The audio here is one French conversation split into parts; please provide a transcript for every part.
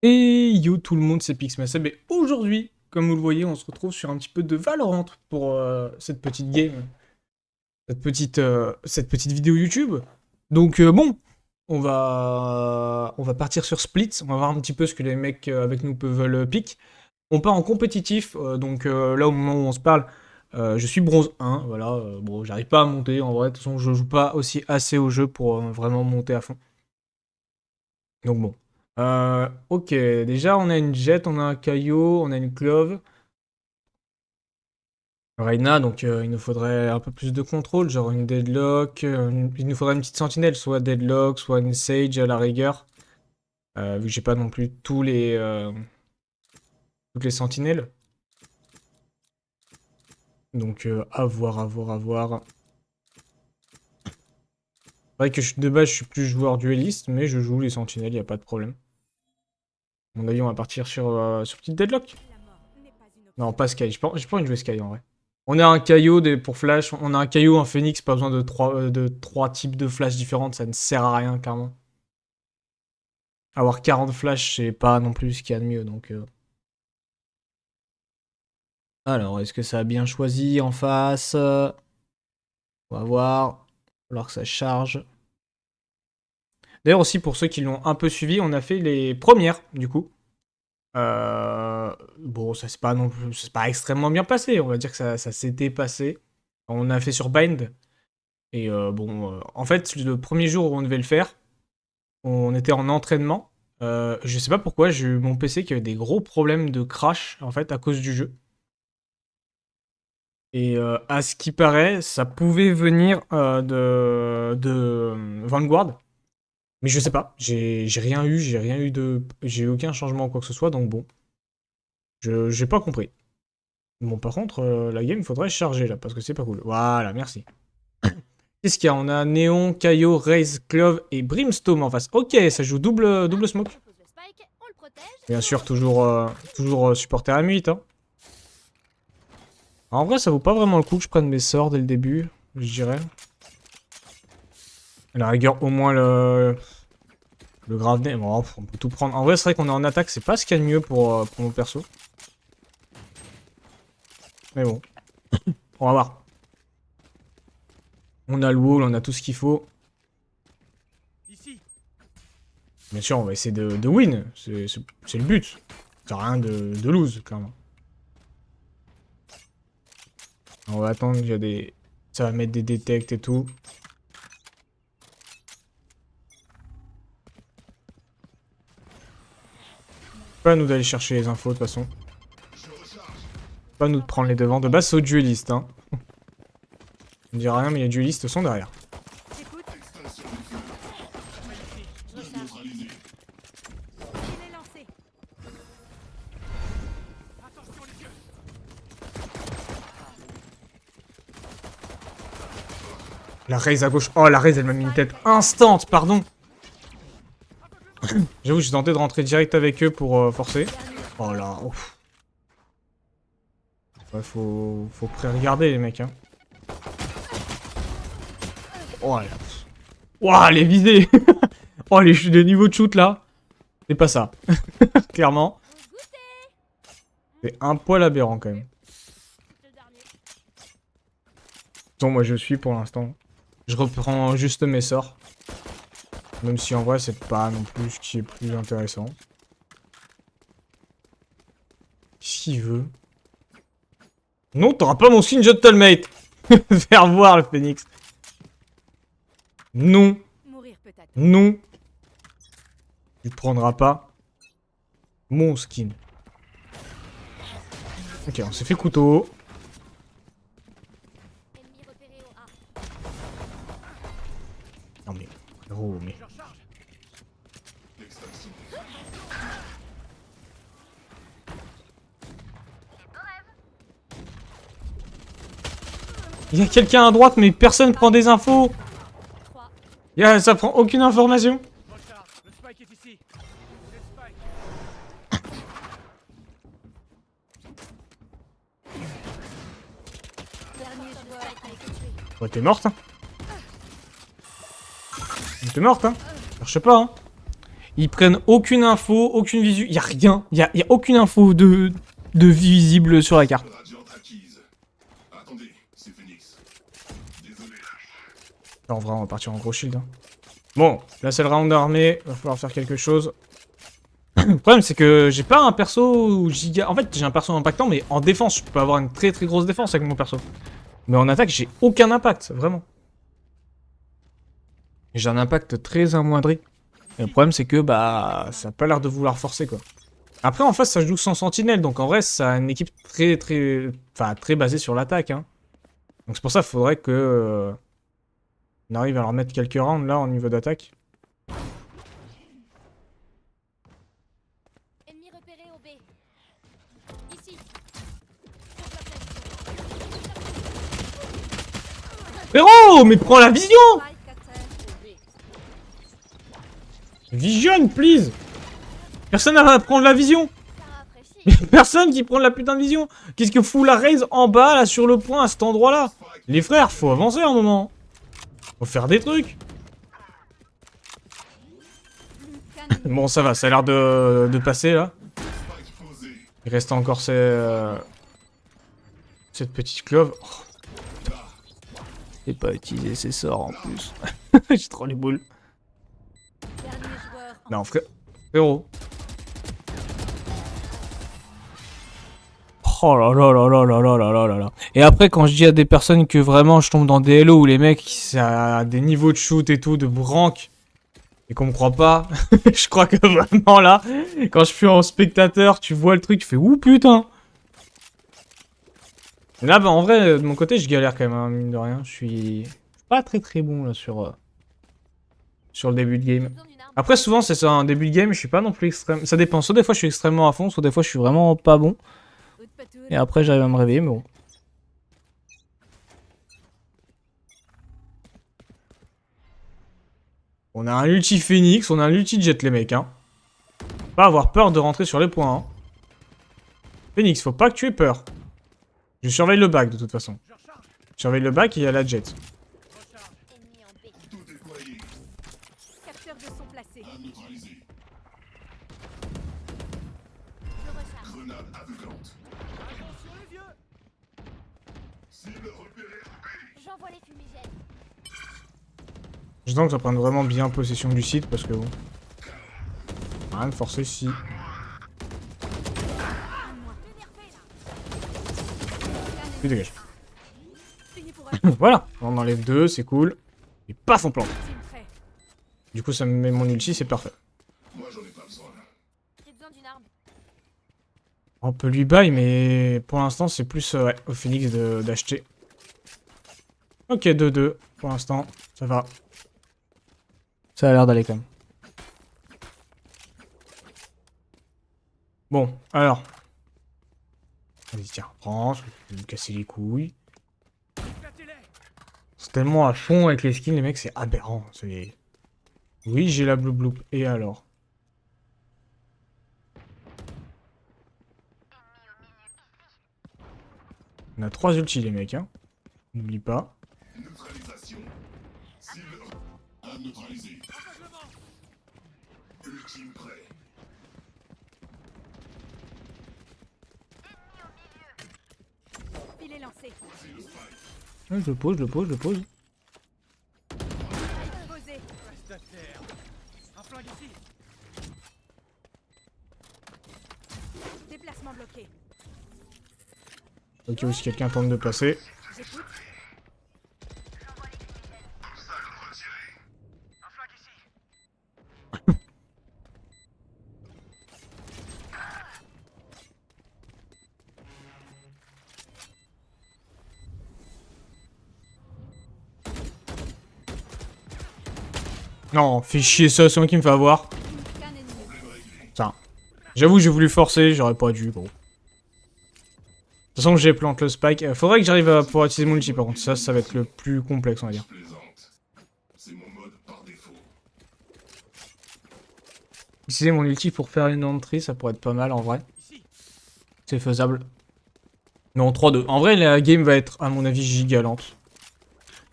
Et yo tout le monde, c'est Pixmaseb et aujourd'hui, comme vous le voyez, on se retrouve sur un petit peu de Valorant pour cette petite game, cette petite vidéo YouTube. Donc bon, on va partir sur Split, on va voir un petit peu ce que les mecs avec nous veulent pick. On part en compétitif, donc là au moment où on se parle, je suis bronze 1, voilà, bon j'arrive pas à monter en vrai, de toute façon je joue pas aussi assez au jeu pour vraiment monter à fond. Donc bon. Ok, déjà on a une Jet, on a un Caillot, on a une Clove. Reyna, donc il nous faudrait un peu plus de contrôle, genre une Deadlock. Il nous faudrait une petite sentinelle, soit Deadlock, soit une Sage à la rigueur. Vu que j'ai pas non plus toutes les sentinelles. Donc à voir, à voir, à voir. C'est vrai que de base je suis plus joueur dueliste, mais je joue les sentinelles, y a pas de problème. À mon avis on va partir sur petite Deadlock. Non, pas Sky, j'ai pas envie de jouer Sky en vrai. On a un caillot pour flash, on a un caillot, un phoenix, pas besoin de trois types de flash différentes, ça ne sert à rien, clairement. Avoir 40 flash, c'est pas non plus ce qu'il y a de mieux, donc... Alors, est-ce que ça a bien choisi en face? On va voir. Il va falloir que ça charge. D'ailleurs aussi, pour ceux qui l'ont un peu suivi, on a fait les premières, du coup. Bon, ça c'est pas non plus... C'est pas extrêmement bien passé, on va dire que ça s'était passé. On a fait sur Bind. Et bon, en fait, le premier jour où on devait le faire, on était en entraînement. Je sais pas pourquoi, j'ai eu mon PC qui avait des gros problèmes de crash, en fait, à cause du jeu. Et à ce qui paraît, ça pouvait venir de Vanguard. Mais je sais pas, j'ai rien eu, j'ai eu aucun changement ou quoi que ce soit, donc bon. J'ai pas compris. Bon, par contre, la game, il faudrait charger, là, parce que c'est pas cool. Voilà, merci. Qu'est-ce qu'il y a? On a Néon, Caillot, Raze, Clove et Brimstone en face. Ok, ça joue double smoke. Bien sûr, toujours supporter à 8. Hein. En vrai, ça vaut pas vraiment le coup que je prenne mes sorts dès le début, je dirais. À la rigueur, au moins le grave nez. Bon, on peut tout prendre. En vrai, c'est vrai qu'on est en attaque, c'est pas ce qu'il y a de mieux pour mon perso. Mais bon, on va voir. On a le wall, on a tout ce qu'il faut. Bien sûr, on va essayer de win. C'est le but. C'est rien de lose, clairement. On va attendre, il y a des... Ça va mettre des détects et tout. Pas à nous d'aller chercher les infos, de toute façon. Pas à nous de prendre les devants. De base, c'est aux duellistes, hein. On ne dit rien, mais les duellistes sont derrière. La raise à gauche. Oh, la raise, elle m'a mis une tête instant, pardon. J'avoue, j'ai tenté de rentrer direct avec eux pour forcer. Oh là, ouf. Ouais, faut pré-regarder, les mecs, hein. Oh là. Ouah, les visées. Oh, les niveaux de shoot, là. C'est pas ça. Clairement. C'est un poil aberrant, quand même. Bon, moi, je suis pour l'instant. Je reprends juste mes sorts. Même si, en vrai, c'est pas non plus ce qui est plus intéressant. Qu'est-ce qu'il veut? Non, t'auras pas mon skin Gentlemate. Faire voir, le phoenix. Non. Non. Tu prendras pas mon skin. Ok, on s'est fait couteau. Non mais... Oh mais... Il y a quelqu'un à droite, mais personne prend des infos. Ça prend aucune information. Ouais, t'es morte, hein. T'es morte, hein. Cherche pas, hein. Ils prennent aucune info, aucune visu. Y'a rien. Y'a aucune info de visible sur la carte. En vrai, on va partir en gros shield. Hein. Bon, là c'est le round d'armée. Va falloir faire quelque chose. Le problème, c'est que j'ai pas un perso giga. En fait, j'ai un perso impactant, mais en défense, je peux avoir une très très grosse défense avec mon perso. Mais en attaque, j'ai aucun impact, vraiment. J'ai un impact très amoindri. Et le problème, c'est que bah, ça a pas l'air de vouloir forcer quoi. Après, en face, ça joue sans sentinelle, donc en vrai, ça a une équipe très très. Enfin, très basée sur l'attaque. Hein. Donc c'est pour ça qu'il faudrait que. On arrive à leur mettre quelques rounds là au niveau d'attaque. Ennemi repéré au B. Ici. Héros, mais prends la vision! Vision, please! Personne n'a à prendre la vision! Personne qui prend la putain de vision! Qu'est-ce que fout la raise en bas, là, sur le point, à cet endroit-là? Les frères, faut avancer un moment! Faut faire des trucs! Bon, ça va, ça a l'air de passer, là. Il reste encore cette petite clove. Oh. J'ai pas utilisé ses sorts, en plus. J'ai trop les boules. Non, frérot. Oh là là là là là là là là là là. Et après, quand je dis à des personnes que vraiment je tombe dans des hello où les mecs, ça a des niveaux de shoot et tout, de branque, et qu'on me croit pas, je crois que vraiment là, quand je suis en spectateur, tu vois le truc, tu fais ouh putain. Et là, bah en vrai, de mon côté, je galère quand même, hein, mine de rien. Je suis pas très très bon là sur le début de game. Après, souvent, c'est ça, un début de game, je suis pas non plus extrême. Ça dépend, soit des fois je suis extrêmement à fond, soit des fois je suis vraiment pas bon. Et après, j'arrive à me réveiller, mais bon. On a un ulti Phoenix, on a un ulti Jet, les mecs, hein. Faut pas avoir peur de rentrer sur les points, hein. Phoenix, faut pas que tu aies peur. Je surveille le bac, de toute façon. Je surveille le bac et il y a la Jet. Ennemi en B. Capteur de son placé. Je recharge. Grenade aveuglante. J'envoie les fumigènes. J'attends que ça prenne vraiment bien possession du site, parce que bon... Rien de forcer si... Tu dégages. Voilà, on enlève deux, c'est cool. Et paf, on plante. Du coup, ça me met mon ulti, c'est parfait. Moi j'en ai pas besoin. J'ai besoin d'une arme. On peut lui buy, mais pour l'instant, c'est plus ouais, au Phoenix d'acheter. Ok, 2-2 pour l'instant, ça va. Ça a l'air d'aller quand même. Bon, alors. Vas-y, tiens, prends, je vais me casser les couilles. C'est tellement à fond avec les skins, les mecs, c'est aberrant. Oui, j'ai la blue bloop. Et alors? On a 3 ultis, les mecs, hein. N'oublie pas. Neutralisation. Cible à neutraliser. Ultime prêt. Il est lancé. Ouais, je le pose, je le pose, je le pose. Posé. Déplacement bloqué. Ok, si quelqu'un tente de passer. J'écoute. Non, fais chier ça, c'est moi qui me fait avoir. Qu'un ennemi. Tiens. J'avoue, j'ai voulu forcer, j'aurais pas dû, gros. De toute façon, j'ai planté le spike. Faudrait que j'arrive à pouvoir utiliser mon ulti, par contre. Ça va être le plus complexe, on va dire. Plaisante. C'est mon mode par défaut. Utiliser mon ulti pour faire une entrée, ça pourrait être pas mal, en vrai. C'est faisable. Non, 3-2. En vrai, la game va être, à mon avis, giga lente.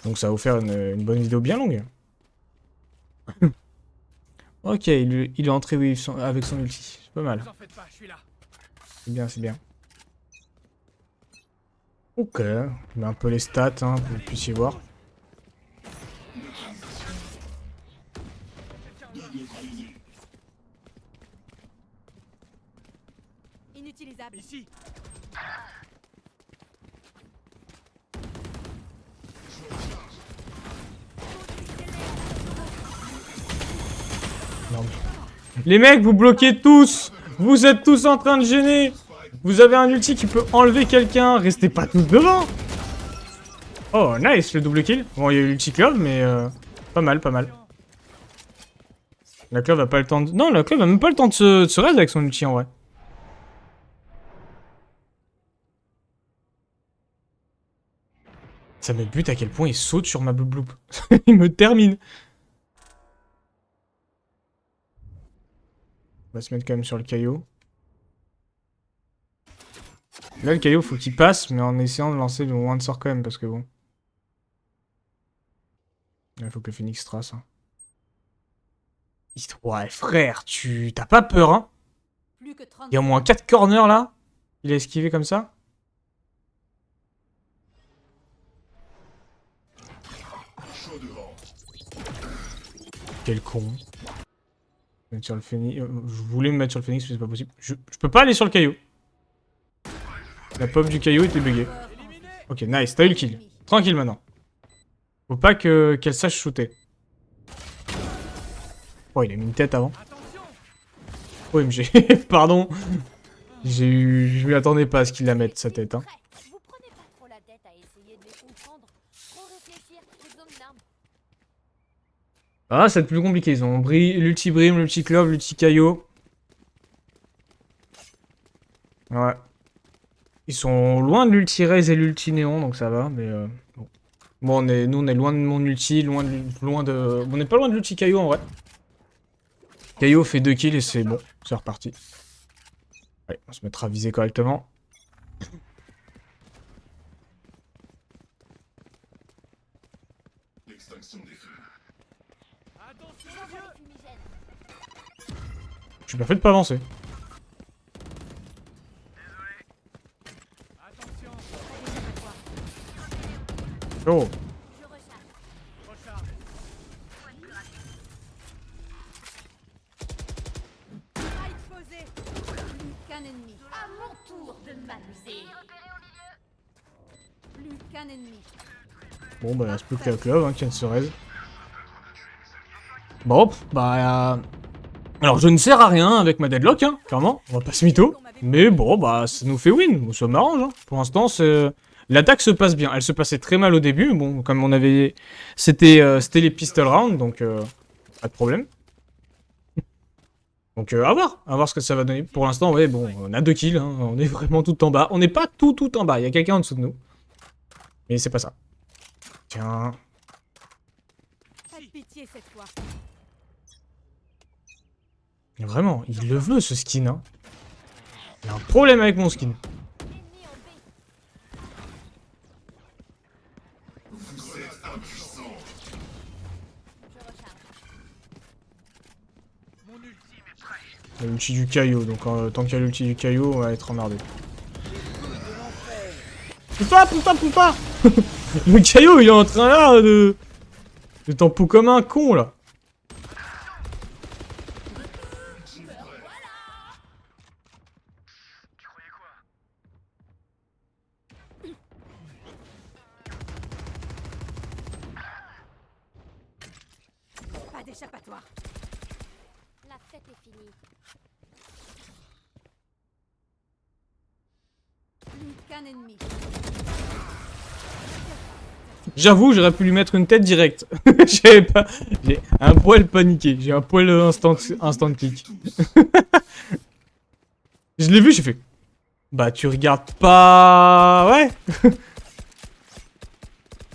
Donc ça va vous faire une bonne vidéo bien longue. Ok, il est entré oui, avec son ulti. C'est pas mal. Vous en faites pas, je suis là. C'est bien, c'est bien. Ok, je mets un peu les stats hein, pour que vous puissiez voir. Inutilisable. Ici. Non, mais... Les mecs, vous bloquez tous. Vous êtes tous en train de gêner. Vous avez un ulti qui peut enlever quelqu'un. Restez pas tous devant. Oh, nice, le double kill. Bon, il y a eu l'ulti Clove, mais pas mal, pas mal. La Clove a pas le temps de... Non, la Clove a même pas le temps de se raise avec son ulti, en vrai. Ça me bute à quel point il saute sur ma bloop. Il me termine. On va se mettre quand même sur le caillou. Là, le caillou, faut qu'il passe, mais en essayant de lancer le moins de sort quand même, parce que bon. Il faut que le Phoenix trace. Hein. Ouais, frère, t'as pas peur, hein? Plus que 30 Il y a au moins 4 corners, là. Il a esquivé comme ça. Chaud devant. Quel con. Mettre sur le Phoenix. Je voulais me mettre sur le Phoenix, mais c'est pas possible. Je peux pas aller sur le caillou. La pop du caillou était buggée. Ok, nice, t'as eu le kill. Tranquille maintenant. Faut pas qu'elle sache shooter. Oh, il a mis une tête avant. OMG, pardon. Je m'y attendais pas à ce qu'il la mette, sa tête. Hein. Vous prenez pas trop la tête à essayer de les comprendre. Trop réfléchir, j'ai besoin d'une arme. Ah, c'est plus compliqué. Ils ont l'ulti Brim, l'ulti Clove, l'ulti Caillot. Ouais. Ils sont loin de l'ulti Raze et l'ulti Néon, donc ça va, mais bon. Bon, nous, on est loin de mon ulti, loin de... On n'est pas loin de l'ulti Caillot, en vrai. Caillot fait 2 kills et c'est bon. C'est reparti. Allez, on se mettra à viser correctement. L'extinction des feux. J'envoie les fumigènes. Je suis bien fait de pas avancer. Attention. Oh. Je recharge. Recharge. Fight posé. Plus qu'un ennemi. À mon tour de m'amuser. Plus qu'un ennemi. Bon, bah, il reste plus que la Clove hein, qui vient de se raise. Bon, bah... Alors, je ne sers à rien avec ma deadlock, hein, clairement. On va pas se mytho. Mais bon, bah, ça nous fait win. Bon, ça m'arrange, hein. Pour l'instant, c'est... L'attaque se passe bien. Elle se passait très mal au début. Bon, comme on avait... C'était les pistol rounds, donc... pas de problème. Donc, à voir ce que ça va donner. Pour l'instant, ouais, bon, on a 2 kills, hein. On est vraiment tout en bas. On n'est pas tout en bas. Il y a quelqu'un en dessous de nous. Mais c'est pas ça. Tiens... Pas de pitié cette fois. Vraiment, il le veut ce skin, hein. Il y a un problème avec mon skin. Ennemi en B. Vous êtes impuissant. Je recharge. Mon ultime est prêt. Il y a l'ulti du caillou, donc tant qu'il y a l'ulti du caillou, on va être emmerdé. Poupa. Le caillou, il est en train là de tempo comme un con là. Pas d'échappatoire. La fête est finie. Plus qu'un ennemi. J'avoue, j'aurais pu lui mettre une tête directe. J'ai un poil paniqué. J'ai un poil instant click. Je l'ai vu, j'ai fait. Bah tu regardes pas... Ouais.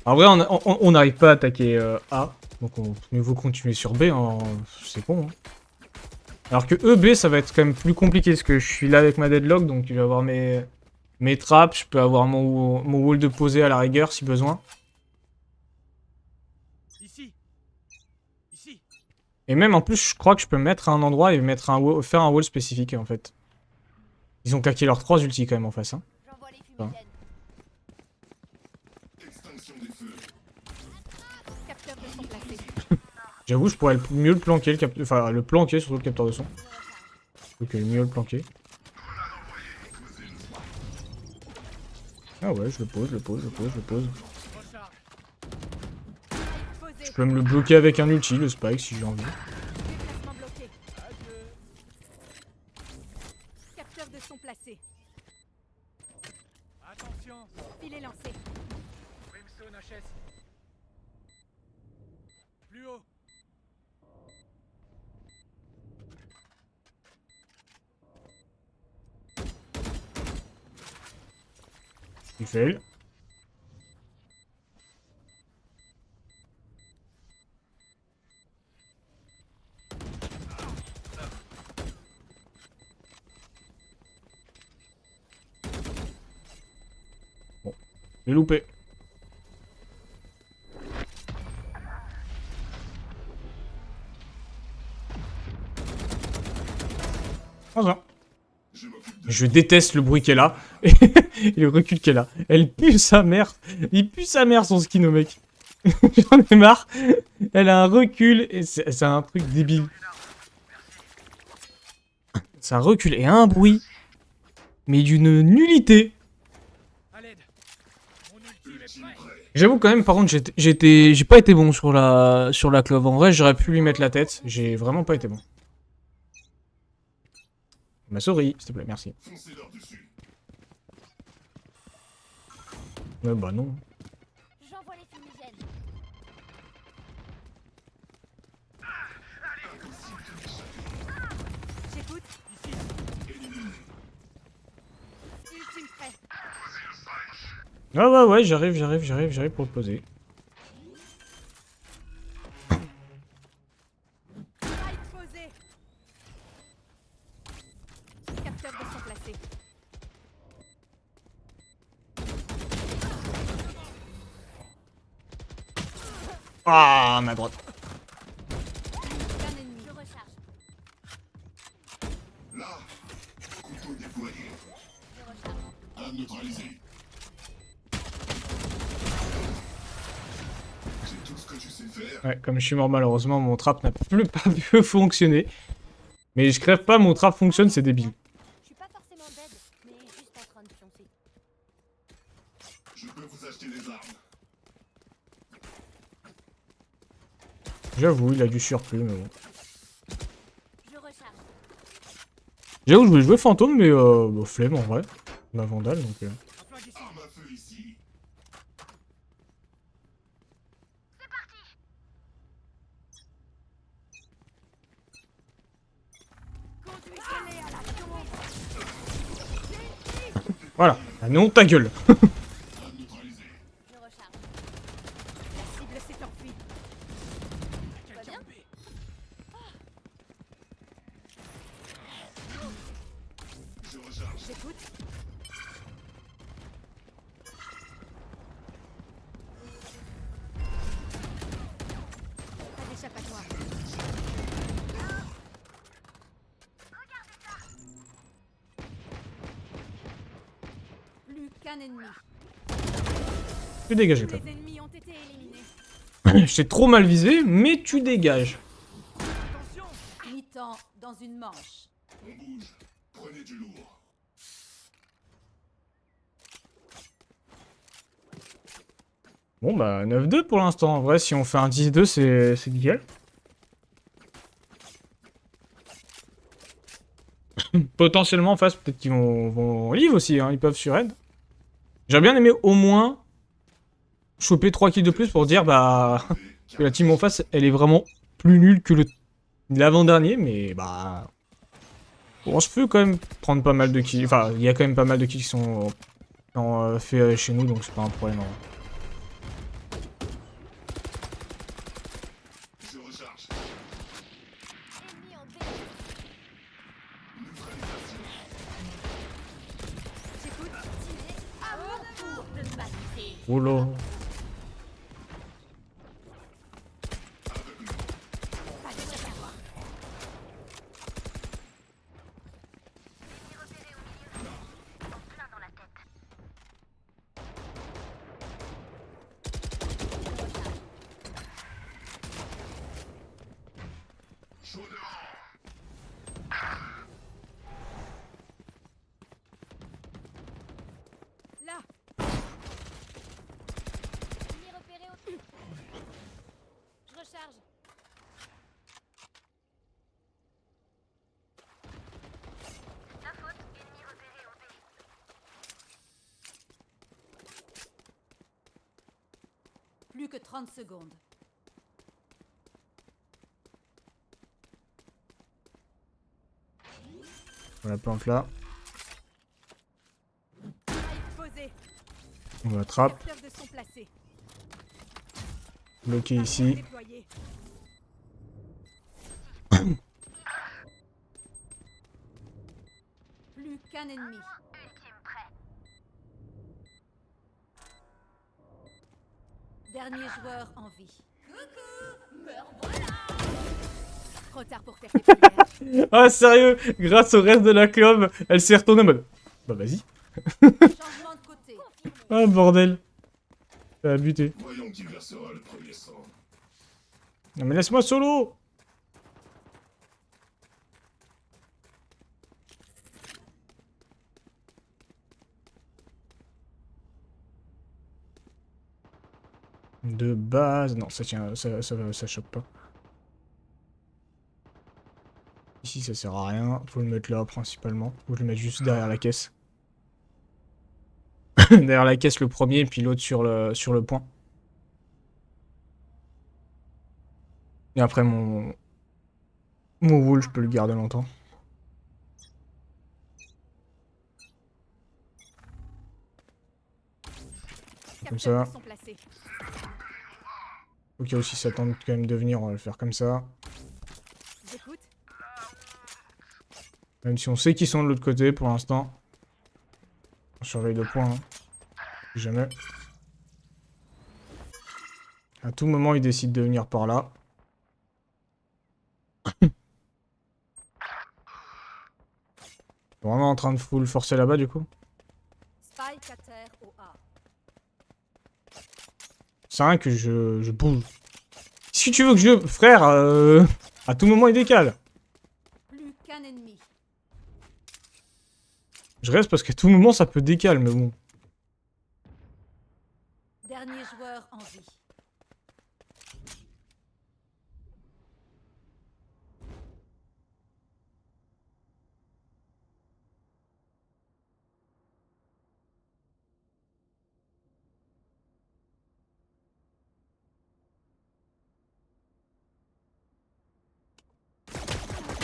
En vrai, on n'arrive pas à attaquer A. Donc mieux vaut continuer sur B. Hein. C'est con. Hein. Alors que E, B, ça va être quand même plus compliqué. Parce que je suis là avec ma deadlock. Donc je vais avoir mes mes traps, je peux avoir mon wall de poser à la rigueur si besoin. Ici. Ici. Et même en plus, je crois que je peux me mettre à un endroit et mettre faire un wall spécifique en fait. Ils ont claqué leurs 3 ultis quand même en face. Hein. J'envoie les Ah. fumigènes. Extinction des feux. Capteurs de son placés. J'avoue, je pourrais mieux le planquer, enfin le planquer surtout le capteur de son. Ok, mieux le planquer. Ah ouais, je le pose. Recharge. Posé. Je peux me le bloquer avec un ulti, le spike si j'ai envie. Déplacement bloqué. Adieu. Capteur de son placé. Attention. Filet lancé. Brimstone HS. Plus haut. Il fail. Bon, j'ai loupé. Voilà. Je m'occupe de Je déteste le bruit qu'elle a et le recul qu'elle a. Elle pue sa mère. Il pue sa mère son skin au mec. J'en ai marre. Elle a un recul et c'est un truc débile. C'est un recul et un bruit. Mais d'une nullité. À l'aide. Mon ultime est prêt. J'avoue quand même, par contre, j'ai pas été bon sur la clove. En vrai, j'aurais pu lui mettre la tête. J'ai vraiment pas été bon. Ma souris, s'il te plaît, merci. foncer leur dessus. Ouais, bah non. J'envoie les fumigènes. J'écoute. Ultime prêt. Ouais, j'arrive pour le poser. Light posé. Capteur de son placé. Ah, ma droite. Un ennemi. Je recharge. Là, couteau déployé. Je recharge. À neutraliser. J'ai tout ce que tu sais faire. Ouais, comme je suis mort malheureusement, mon trap n'a plus pas pu fonctionner. Mais je crève pas, mon trap fonctionne, c'est débile. Je suis pas forcément dead, mais juste en train de pioncer. Je peux vous acheter des armes. J'avoue, il a du surplus, mais bon. Je recharge. J'avoue, je voulais jouer fantôme, mais bah, flemme en vrai. Ma vandale, donc... Un flingue ici. Arme à feu ici. Conduisez-les à la tombe. Voilà, ah non, ta gueule. À neutraliser. Je recharge. La cible s'est enfuie. Tout va bien? Je recharge. J'écoute. Pas d'échappatoire. Plus qu'un ennemi. Tu dégages, Tous toi. les ennemis ont été éliminés. J'ai trop mal visé, mais tu dégages. Attention. Mi-temps dans une manche. On bouge. Prenez du lourd. Bon bah 9-2 pour l'instant. En vrai, si on fait un 10-2, c'est nickel. Potentiellement en face, peut-être qu'ils vont live aussi, hein. Ils peuvent sur aide. J'aurais bien aimé au moins choper 3 kills de plus pour dire bah que la team en face, elle est vraiment plus nulle que l'avant-dernier, mais bah... Bon, je peux quand même prendre pas mal de kills. Enfin, il y a quand même pas mal de kills qui sont faits chez nous, donc c'est pas un problème. Hein. Je recharge. Ennemi en B. Neutralisation. J'écoute. Oula. Là. Ennemi repéré au... Je recharge. Plus que 30 secondes. On la plante là. Posé. On l'attrape. Capteurs de son placé. Bloqué ici. Déployé. Plus qu'un ennemi. Dernier joueur en vie. Coucou, meurs voilà. Trop tard pour faire tes prières. Ah sérieux, grâce au reste de la clove, elle s'est retournée en mode... Bah vas-y. Changement de côté. Ah bordel. Ça a buté. Voyons qui versera le premier sang. Non mais laisse-moi solo. De base... Non, ça tient... Ça chope pas. Ici, ça sert à rien. Faut le mettre là, principalement. Ou je le mettre juste derrière la caisse. Derrière la caisse, le premier, puis l'autre sur le point. Et après, mon wool, je peux le garder longtemps. Comme ça. Capteurs de son placé. Ok, aussi, ça tente quand même de venir, on va le faire comme ça. J'écoute. Même si on sait qu'ils sont de l'autre côté pour l'instant. On surveille le point. Hein. Si jamais. À tout moment, ils décident de venir par là. Vraiment en train de full forcer là-bas du coup. Spike à terre au A. 5, je bouge. Si tu veux que je... Frère, à tout moment, il décale. Plus qu'un ennemi. Je reste parce qu'à tout moment, ça peut décaler, mais bon. Dernier joueur en vie.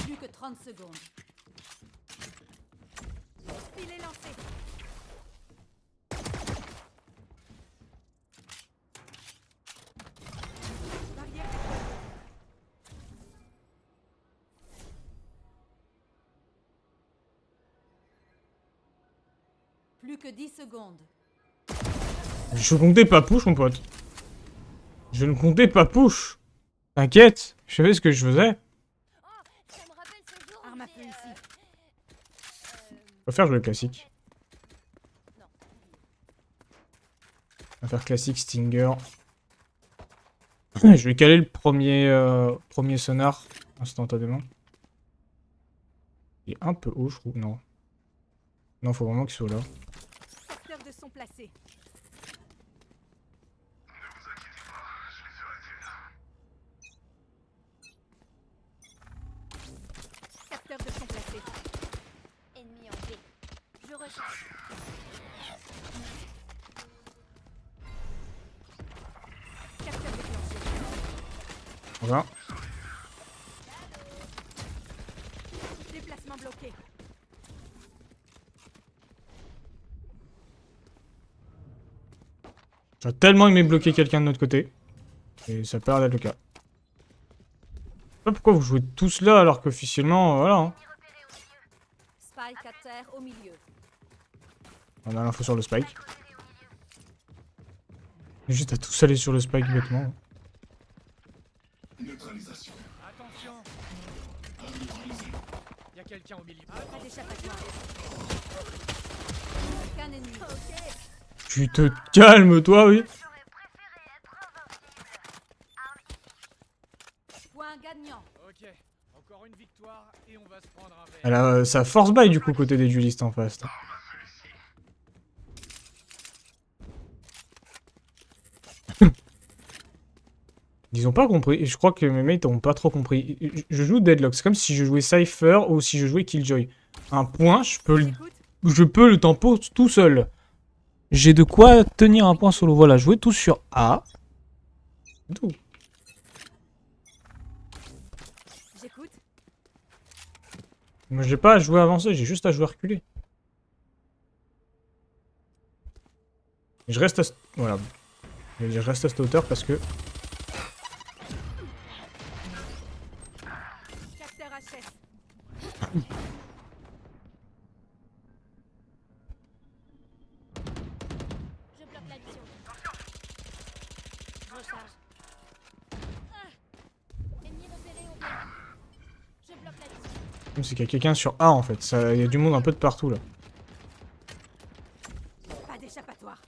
Plus que 30 secondes. Filet lancé. Barrière déployée. Plus que 10 secondes. Je comptais pas push, mon pote. Je ne comptais pas push. T'inquiète, je savais ce que je faisais. Ça me rappelle ce jour. Arme à feu ici. On va faire jouer le classique. On va faire classique Stinger. Je vais caler le premier sonar instantanément. Il est un peu haut, je trouve. Non. Non, faut vraiment qu'il soit là. Capteur de son placé. Capteur de son placé. Ennemi en V. Je recherche. Capteur déclenché. Voilà. Déplacement bloqué. J'aurais tellement aimé bloquer quelqu'un de notre côté. Et ça perd d'être le cas. Je sais pas pourquoi vous jouez tous là alors qu'officiellement, voilà. Hein. Spike à terre au milieu. On a l'info sur le spike. Juste à tous aller sur le spike bêtement. Neutralisation. Attention, y a quelqu'un au milieu. Pas d'échappatoire. Aucun ennemi. Tu te calmes, toi, oui. Point gagnant. Ok, encore une victoire et on va se prendre un verre. Elle a sa force buy du coup côté des duelistes en face. Là. Ils ont pas compris. Je crois que mes mates ont pas trop compris. Je joue Deadlock. C'est comme si je jouais Cypher ou si je jouais Killjoy. Un point, je peux le tempo tout seul. J'ai de quoi tenir un point solo. Voilà, jouer tout sur A. Tout. J'écoute. Moi, j'ai pas à jouer avancé, j'ai juste à jouer reculé. Je reste à... Voilà. Je reste à cette hauteur parce que... Capteur HS. Je bloque la vision. Je recharge. Ennemi repéré au bien. Je bloque la vision. C'est qu'il y a quelqu'un sur A en fait. Il y a du monde un peu de partout là. Pas d'échappatoire.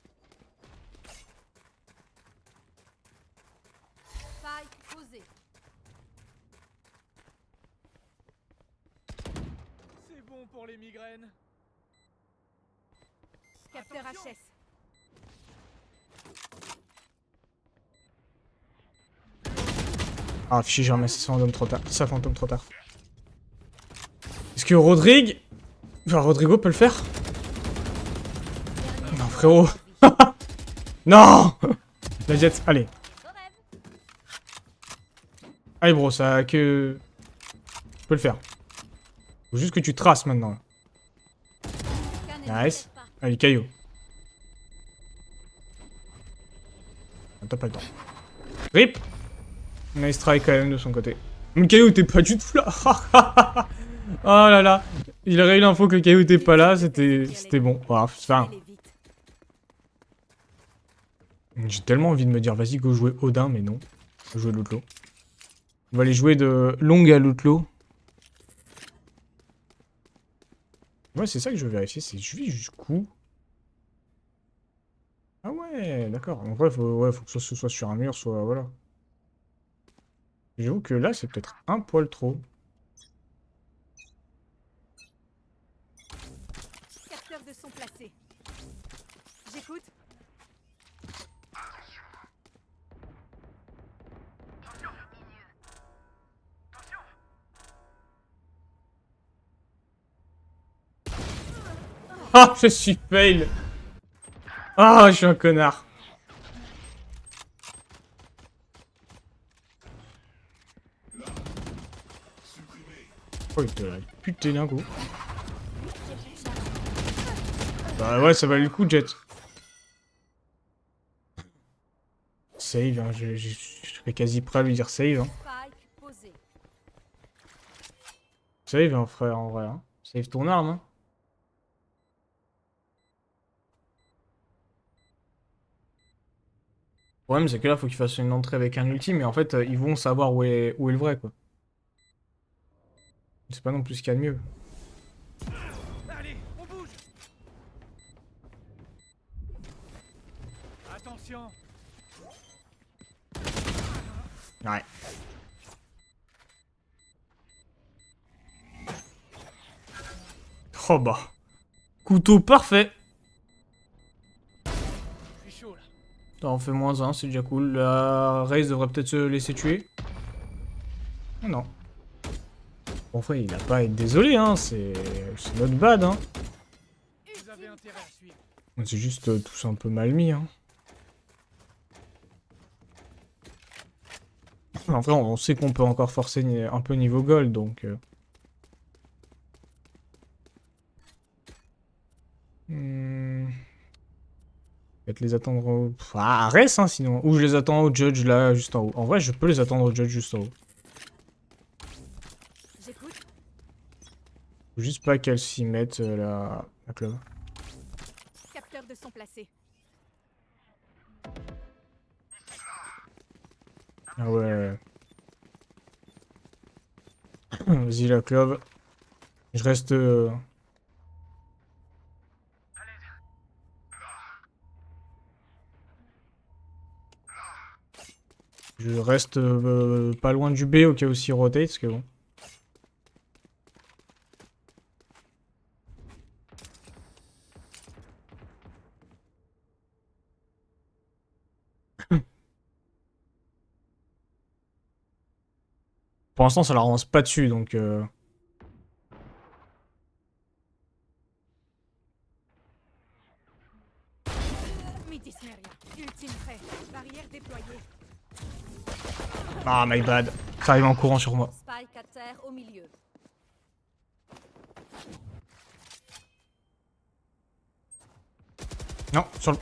Faille posée. C'est bon pour les migraines. Capteur HS. Ah, fichier, j'ai ramassé sa fantôme trop tard. Sa fantôme trop tard. Est-ce que Rodrigue... Enfin, Rodrigo peut le faire? Non, frérot. Non. La jet, allez. Allez, bro, ça a que... Tu peux le faire. Faut juste que tu traces maintenant. Nice. Allez, caillou. Ah, t'as pas le temps. RIP. Nice try quand même de son côté. Le caillou était pas du tout là. Oh là là. Il aurait eu l'info que le caillou était pas là, c'était bon. Voilà, enfin, j'ai tellement envie de me dire, vas-y, go jouer Odin, mais non. On va jouer l'Outlaw. On va aller jouer de Long à l'Outlaw. Ouais, c'est ça que je veux vérifier, c'est je vis jusqu'où. Ah ouais, d'accord. En vrai, faut que ce soit sur un mur, soit... Voilà. J'avoue que là, c'est peut-être un poil trop. Capteur de son placé. J'écoute. Ah, je suis fail. Ah, je suis un connard. Oh, il te l'a puté d'un coup. Bah ouais, ça valait le coup, Jet. Save, hein, je serais quasi prêt à lui dire save. Hein. Faille posée. Save, hein, frère, en vrai. Hein. Save ton arme. Hein. Le problème, c'est que là, faut qu'il fasse une entrée avec un ulti, mais en fait, ils vont savoir où est le vrai, quoi. C'est pas non plus ce qu'il y a de mieux. Allez, on bouge. Attention. Ouais. Oh bah. Couteau parfait. Je suis chaud là. Ça en fait -1, c'est déjà cool. La Raze devrait peut-être se laisser tuer. Oh non. Bon, en fait, il a pas à être désolé, hein. C'est not bad, hein. Vous avez intérêt à suivre. C'est juste tous un peu mal mis, hein. En vrai, on sait qu'on peut encore forcer un peu niveau gold, donc... Peut-être les attendre au... Ah, reste, hein, sinon. Ou je les attends au judge, là, juste en haut. En vrai, je peux les attendre au judge juste en haut. J'écoute. Faut juste pas qu'elle s'y mette, la clove. Capteur de son placé. Ah ouais. Vas-y la clove. Je reste... Je reste pas loin du B au cas où s'il rotate, parce que bon. Pour l'instant, ça la relance pas dessus, donc... Midi Smeria. Ultime prêt. Barrière déployée. Ah, my bad. Ça arrive en courant sur moi. Spike à terre au milieu. Non, sur le...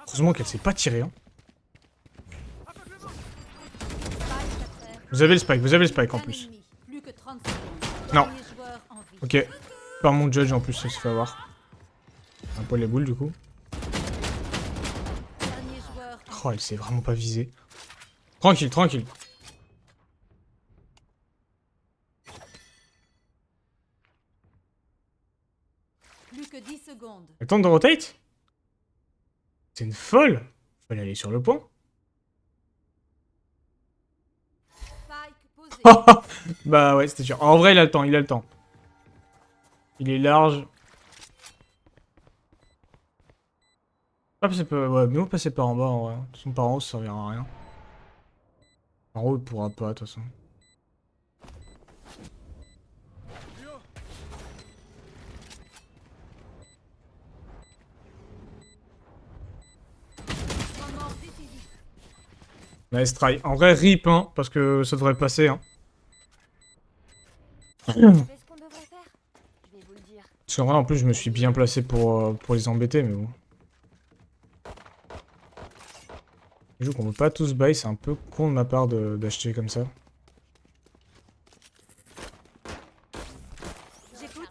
Heureusement qu'elle s'est pas tirée, hein. Spike à terre. Vous avez le spike en Un plus. ennemi. Plus que 30 secondes. Non. Dernier joueur en vie. Ok. Par mon judge en plus, ça se fait avoir. Un poil les boules du coup. Dernier joueur en Oh, elle s'est vraiment pas visée. Tranquille, tranquille. Plus que 10 secondes. Elle tente de rotate? C'est une folle. Fallait aller sur le point. Spike posé. Bah ouais, c'était sûr. En vrai, il a le temps, il a le temps. Il est large. Ah, c'est pas... Ouais, mieux passer par en bas, en vrai. De toute façon, par en haut, ça servira à rien. En haut, il pourra pas, de toute façon. Moment décisif. Nice try. En vrai, rip, hein, parce que ça devrait passer, hein. C'est ce qu'on devrait faire. Je vais vous le dire. Parce qu'en vrai, en plus, je me suis bien placé pour les embêter, mais bon. Je joue qu'on peut pas tous buy, c'est un peu con de ma part d'acheter comme ça. J'écoute.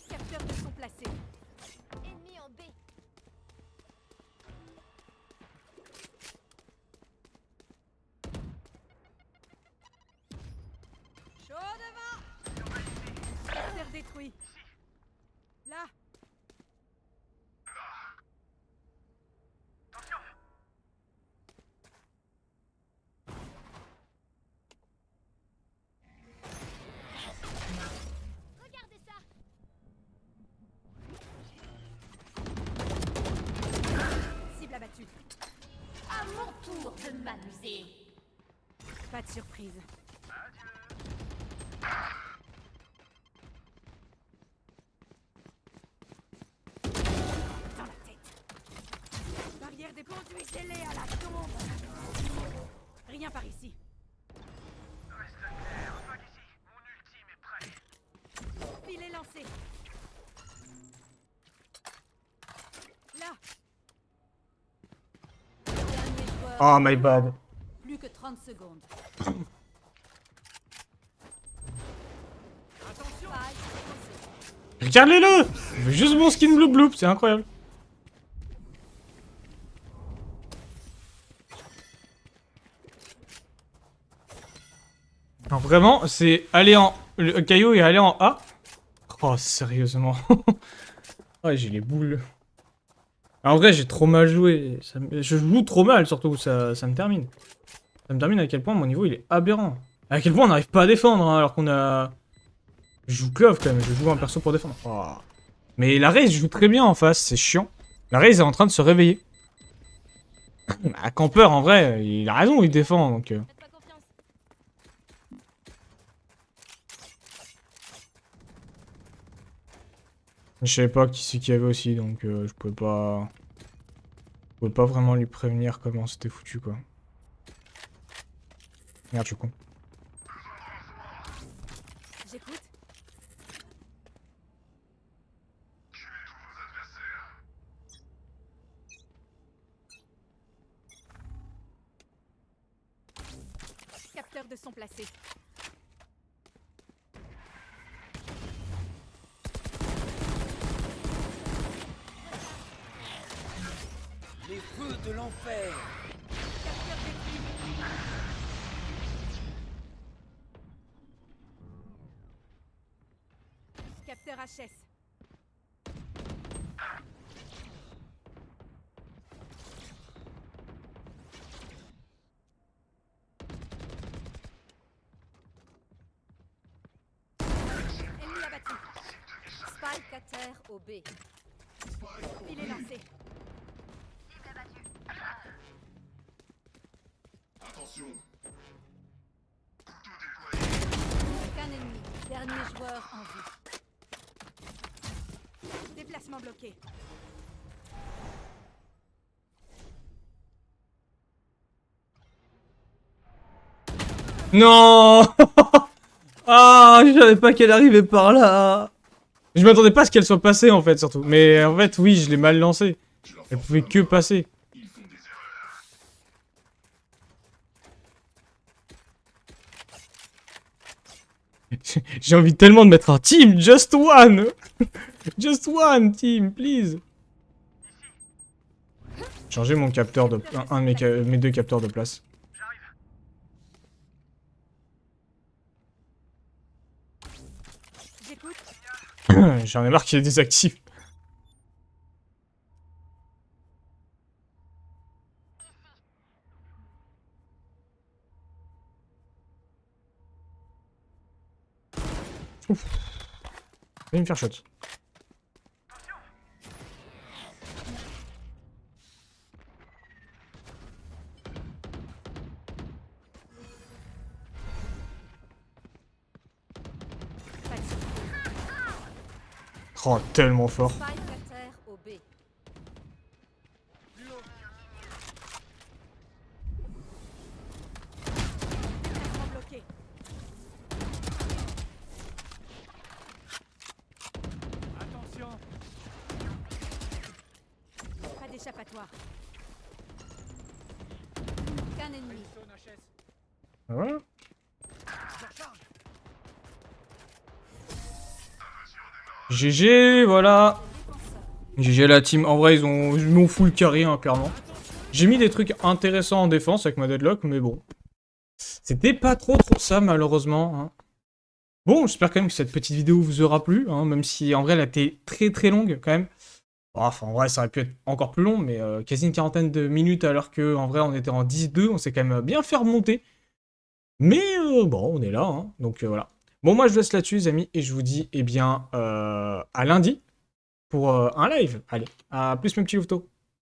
Capteur de son placé. Ennemi en B. Chaud devant. Capteur détruit. Là. Regardez ça. Cible abattue. À mon tour de m'amuser. Pas de surprise. Dans la tête. Barrière des conduisez-les à la tombe. Rien par ici. Filet lancé. Là. Dernier joueur. Oh my bad. Plus que 30 secondes. Attention. Spike posé. Regardez-le! Il veut juste mon skin blue bloop, c'est incroyable. Non, vraiment, c'est aller en... Le caillou est allé en A. Oh, sérieusement. Ouais, j'ai les boules. En vrai, j'ai trop mal joué. Je joue trop mal, surtout. Ça me termine. Ça me termine à quel point mon niveau, il est aberrant. À quel point on n'arrive pas à défendre, hein, alors qu'on a... Je joue Clove, quand même. Je joue un perso pour défendre. Oh. Mais la Raze joue très bien en face. C'est chiant. La Raze est en train de se réveiller. À Camper, en vrai, il a raison, il défend, donc... Faites pas confiance. Je savais pas qui c'est qu'il y avait aussi, donc je pouvais pas... Je pouvais pas vraiment lui prévenir comment c'était foutu, quoi. Merde, je suis con. J'écoute. Capteurs de son placé. Les feux de l'enfer. Capteur détruit. Capteur HS. Ennemi abattu. Spike à terre au B. Il est lancé. Attention. Aucun ennemi. Dernier joueur en vie. Déplacement bloqué. Non. Ah, je savais pas qu'elle arrivait par là. Je m'attendais pas à ce qu'elle soit passée en fait, surtout. Mais en fait, oui, je l'ai mal lancée. Je leur Elle force pouvait la que main. passer. Ils font des erreurs. J'ai envie tellement de mettre un team, just one. Just one team, please. Changer mon capteur de... un de mes deux capteurs de place. J'écoute. J'en ai marre qu'il est désactif. Ouf. Il va me faire shot. Pas de surprise. Oh, tellement fort. Spike à terre au B. Déplacement bloqué. Attention. Pas d'échappatoire. Aucun ennemi. Zone HS. Ah, voilà. Je recharge. GG, voilà. Défenseur. GG la team. En vrai, ils m'ont full carry, hein, clairement. J'ai mis des trucs intéressants en défense avec ma deadlock, mais bon. C'était pas trop ça, malheureusement. Hein. Bon, j'espère quand même que cette petite vidéo vous aura plu, hein, même si en vrai, elle a été très très longue, quand même. Enfin, en vrai, ça aurait pu être encore plus long, mais quasi une quarantaine de minutes, alors que en vrai, on était en 10-2. On s'est quand même bien fait remonter. Mais bon, on est là, hein, donc voilà. Bon, moi, je vous laisse là-dessus, les amis, et je vous dis, eh bien, à lundi pour un live. Allez, à plus, mes petits louveteaux.